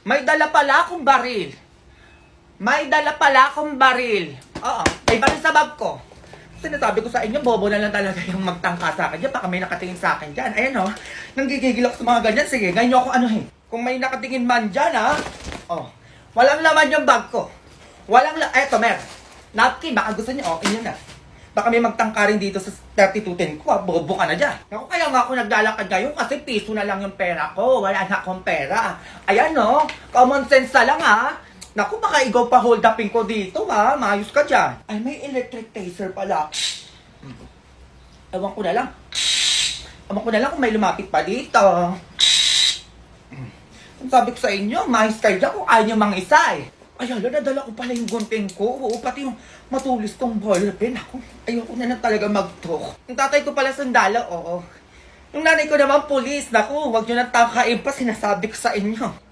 May dala pala akong baril. May dala pala akong baril. Oo, may baril sa bag ko. Sinasabi ko sa inyo, bobo na lang talaga yung magtangka sa akin dyan. Baka may nakatingin sa akin dyan. Ayan o, nanggigigil ako sa mga ganyan. Sige, ganyan ako anuhin. Kung may nakatingin man dyan ha. Oh, walang laman yung bag ko. Walang eto, meron. Napkin, baka gusto niyo. Oh, inyo na. Baka may magtangka rin dito sa 3210 ko. Bobo ka na dyan. Ako kaya nga ako naglalakad ngayon kasi piso na lang yung pera ko. Wala na akong pera. Ayan no, common sense na lang ha. Naku, baka ikaw pa hold upin ko dito ha. Maayos ka dyan. Ay, may electric taser pala. Ewan ko na lang. Ewan ko na lang kung may lumapit pa dito. Sabi ko sa inyo, maayos kayo dyan kung ayaw nyo mang-isa eh. Ay, hala, nadala ko pala yung gunting ko. Oo, pati yung matulis tong ballpen. Ako, ayoko na lang talaga mag-talk. Yung tatay ko pala sundalo, oo. Yung nanay ko naman pulis. Naku, huwag nyo nang tangkain pa, sinasabi ko sa inyo.